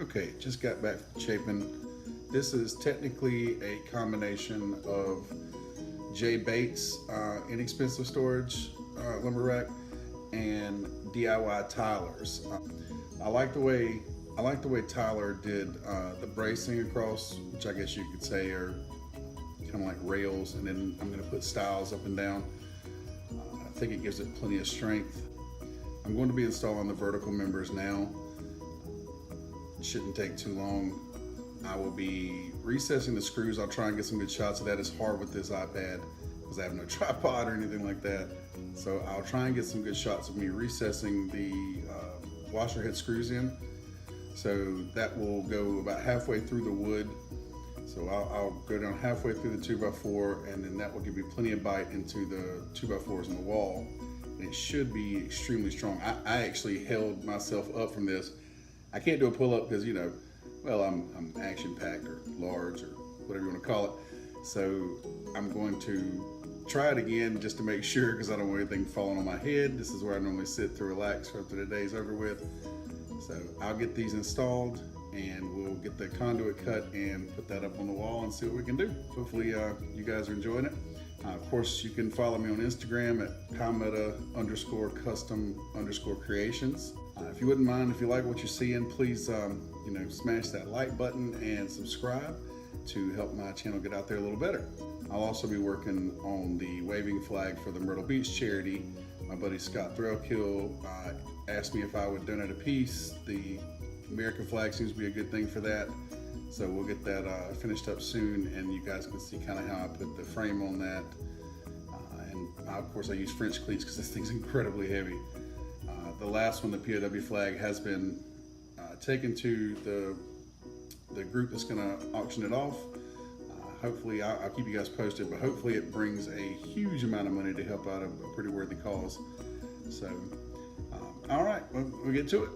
Okay, just got back from Chapin. This is technically a combination of Jay Bates inexpensive storage lumber rack and DIY Tyler's. I like the way Tyler did the bracing across, which I guess you could say are kind of like rails, and then I'm going to put stiles up and down. I think it gives it plenty of strength. I'm going to be installing the vertical members now. It shouldn't take too long. I will be recessing the screws. I'll try and get some good shots of that. It's hard with this iPad because I have no tripod or anything like that. So I'll try and get some good shots of me recessing the washer head screws in. So that will go about halfway through the wood. So I'll go down halfway through the 2x4, and then that will give me plenty of bite into the 2x4s in the wall. And it should be extremely strong. I actually held myself up from this. I can't do a pull-up because, you know, well, I'm action-packed or large or whatever you want to call it. So I'm going to try it again just to make sure, because I don't want anything falling on my head. This is where I normally sit to relax after the day's over with. So I'll get these installed and we'll get the conduit cut and put that up on the wall and see what we can do. Hopefully you guys are enjoying it. Of course, you can follow me on Instagram at Palmetto_custom_creations. If you wouldn't mind, if you like what you're seeing, please smash that like button and subscribe to help my channel get out there a little better. I'll also be working on the waving flag for the Myrtle Beach charity. My buddy Scott Threlkill asked me if I would donate a piece. The American flag seems to be a good thing for that. So we'll get that finished up soon, and you guys can see kind of how I put the frame on that. Of course, I use French cleats because this thing's incredibly heavy. The last one, the POW flag, has been taken to the group that's going to auction it off. Hopefully, I'll keep you guys posted, but hopefully it brings a huge amount of money to help out a pretty worthy cause. So, all right, we'll get to it.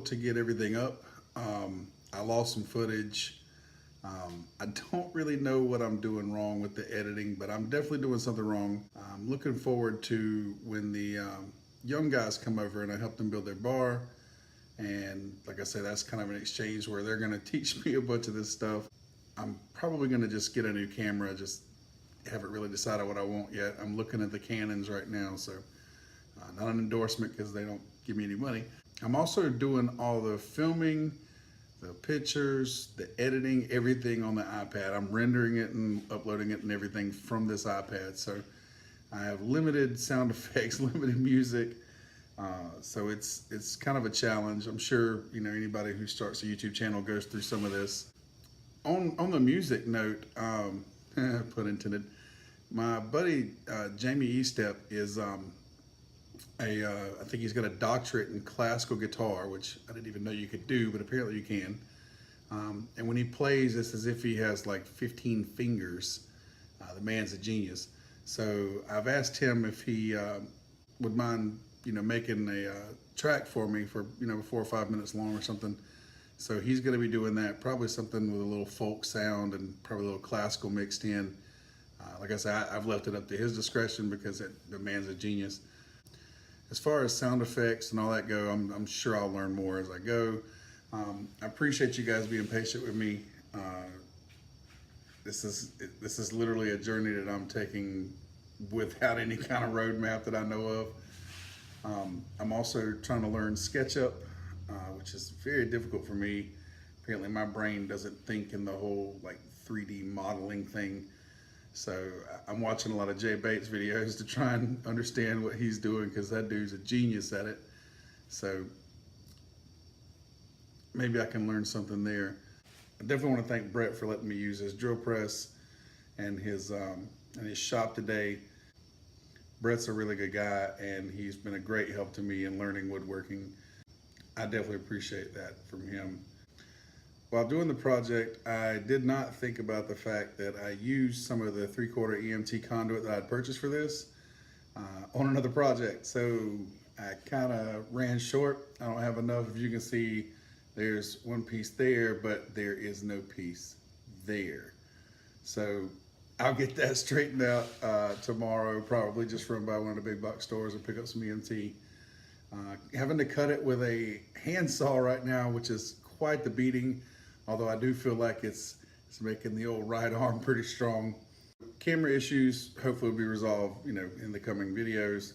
to get everything up. I lost some footage. I don't really know what I'm doing wrong with the editing, but I'm definitely doing something wrong. I'm looking forward to when the young guys come over and I help them build their bar. And like I said, that's kind of an exchange where they're going to teach me a bunch of this stuff. I'm probably going to just get a new camera. Just haven't really decided what I want yet. I'm looking at the Canons right now, so not an endorsement because they don't give me any money. I'm also doing all the filming, the pictures, the editing, everything on the iPad. I'm rendering it and uploading it and everything from this iPad. So I have limited sound effects, limited music. So it's kind of a challenge. I'm sure anybody who starts a YouTube channel goes through some of this. On the music note, pun intended, my buddy Jamie Estep is I think he's got a doctorate in classical guitar, which I didn't even know you could do, but apparently you can. And when he plays, it's as if he has like 15 fingers. The man's a genius. So I've asked him if he would mind making a track for me for 4 or 5 minutes long or something. So he's going to be doing that, probably something with a little folk sound and probably a little classical mixed in. Like I said, I've left it up to his discretion because the man's a genius. As far as sound effects and all that go, I'm sure I'll learn more as I go. I appreciate you guys being patient with me. This is literally a journey that I'm taking without any kind of roadmap that I know of. I'm also trying to learn SketchUp, which is very difficult for me. Apparently my brain doesn't think in the whole like 3D modeling thing. So I'm watching a lot of Jay Bates videos to try and understand what he's doing because that dude's a genius at it. So maybe I can learn something there. I definitely want to thank Brett for letting me use his drill press and his shop today. Brett's a really good guy, and he's been a great help to me in learning woodworking. I definitely appreciate that from him. While doing the project, I did not think about the fact that I used some of the 3/4 EMT conduit that I'd purchased for this on another project. So I kind of ran short. I don't have enough. If you can see, there's one piece there, but there is no piece there. So I'll get that straightened out tomorrow, probably just run by one of the big box stores and pick up some EMT. Having to cut it with a handsaw right now, which is quite the beating, although I do feel like it's making the old right arm pretty strong. Camera issues hopefully will be resolved in the coming videos.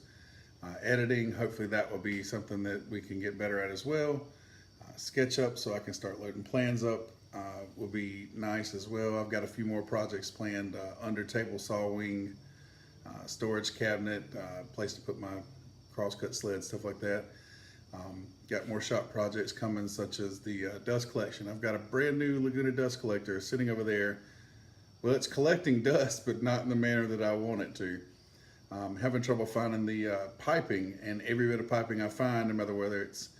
Editing, hopefully that will be something that we can get better at as well. SketchUp, so I can start loading plans up, will be nice as well. I've got a few more projects planned, under table saw wing, storage cabinet, place to put my crosscut sled, stuff like that. Got more shop projects coming, such as the dust collection. I've got a brand new Laguna dust collector sitting over there. Well, it's collecting dust, but not in the manner that I want it to. Having trouble finding the piping, and every bit of piping I find, no matter whether it's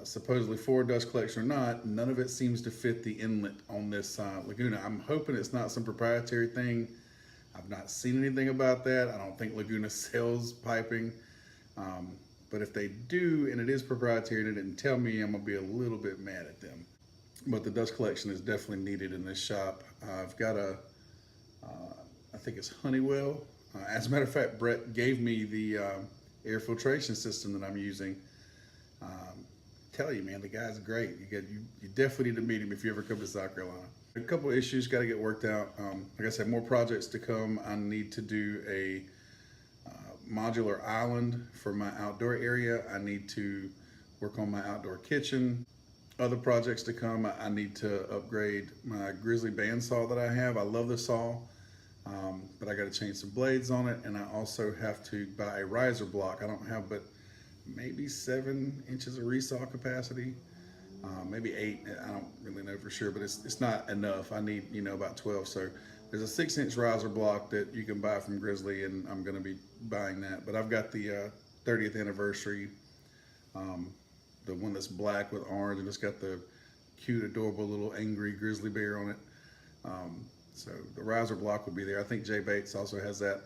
supposedly for dust collection or not, none of it seems to fit the inlet on this Laguna. I'm hoping it's not some proprietary thing. I've not seen anything about that. I don't think Laguna sells piping. But if they do, and it is proprietary and it didn't tell me, I'm gonna be a little bit mad at them. But the dust collection is definitely needed in this shop. I've got I think it's Honeywell. As a matter of fact, Brett gave me the air filtration system that I'm using. Tell you, man, the guy's great. You definitely need to meet him if you ever come to South Carolina. A couple of issues got to get worked out. Like I said, more projects to come. I need to do a modular island for my outdoor area. I need to work on my outdoor kitchen. Other projects to come, I need to upgrade my Grizzly bandsaw that I have. I love the saw, but I got to change some blades on it, and I also have to buy a riser block. I don't have but maybe 7 inches of resaw capacity, maybe 8. I don't really know for sure, but it's not enough. I need about 12. So there's a 6-inch riser block that you can buy from Grizzly, and I'm going to be buying that. But I've got the 30th anniversary, the one that's black with orange, and it's got the cute, adorable little angry grizzly bear on it. So the riser block will be there. I think Jay Bates also has that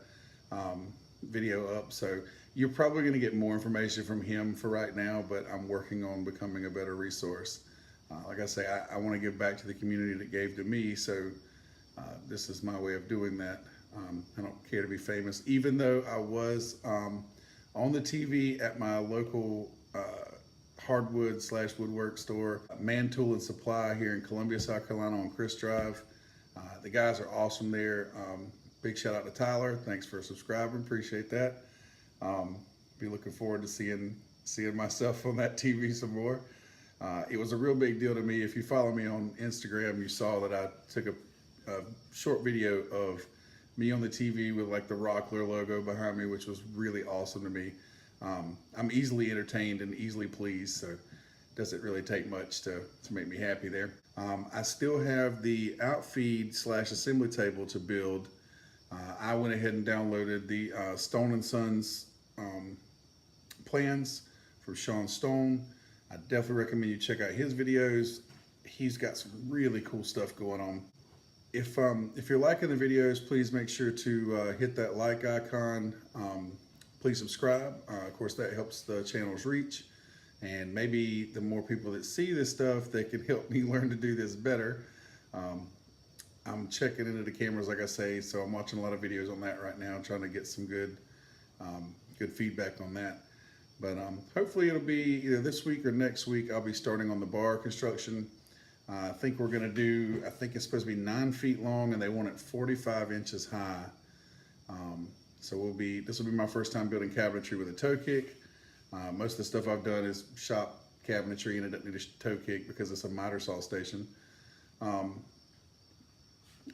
video up. So You're probably going to get more information from him for right now, but I'm working on becoming a better resource. Like I say, I want to give back to the community that gave to me, so this is my way of doing that. I don't care to be famous, even though I was on the TV at my local hardwood / woodwork store, Man Tool and Supply here in Columbia, South Carolina on Chris Drive. The guys are awesome there. Big shout out to Tyler. Thanks for subscribing. Appreciate that. Be looking forward to seeing myself on that TV some more. It was a real big deal to me. If you follow me on Instagram, you saw that I took a short video of me on the TV with like the Rockler logo behind me, which was really awesome to me. I'm easily entertained and easily pleased, so it doesn't really take much to make me happy there. I still have the outfeed / assembly table to build. I went ahead and downloaded the Stone & Sons plans from Sean Stone. I definitely recommend you check out his videos. He's got some really cool stuff going on. If you're liking the videos, please make sure to hit that like icon. Please subscribe. Of course, that helps the channel's reach. And maybe the more people that see this stuff, they can help me learn to do this better. I'm checking into the cameras, like I say, so I'm watching a lot of videos on that right now, trying to get some good feedback on that. But hopefully it'll be either this week or next week. I'll be starting on the bar construction. I think we're gonna do, I think it's supposed to be 9 feet long and they want it 45 inches high. So this will be my first time building cabinetry with a toe kick. Most of the stuff I've done is shop cabinetry and it doesn't need a toe kick because it's a miter saw station.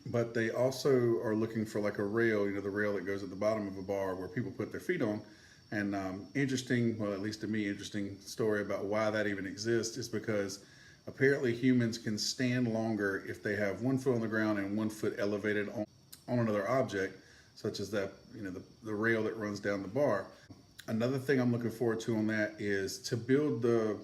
But they also are looking for like a rail, the rail that goes at the bottom of a bar where people put their feet on. And interesting, well, at least to me, interesting story about why that even exists is because apparently humans can stand longer if they have 1 foot on the ground and 1 foot elevated on another object, such as that, the rail that runs down the bar. Another thing I'm looking forward to on that is to build the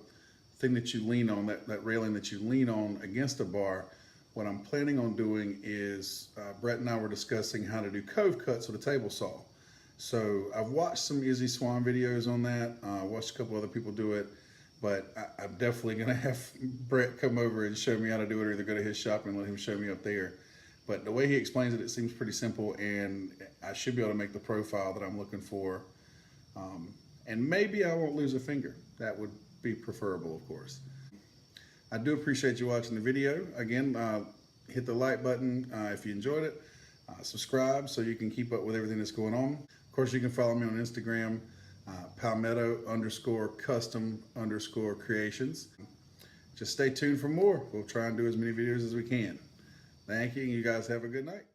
thing that you lean on, that railing that you lean on against a bar. What I'm planning on doing is, Brett and I were discussing how to do cove cuts with a table saw. So I've watched some Izzy Swan videos on that. Watched a couple other people do it, but I'm definitely gonna have Brett come over and show me how to do it, or either go to his shop and let him show me up there. But the way he explains it, it seems pretty simple, and I should be able to make the profile that I'm looking for. And maybe I won't lose a finger. That would be preferable, of course. I do appreciate you watching the video. Again, hit the like button if you enjoyed it. Subscribe so you can keep up with everything that's going on. Of course, you can follow me on Instagram, Palmetto_custom_creations. Just stay tuned for more. We'll try and do as many videos as we can. Thank you, and you guys have a good night.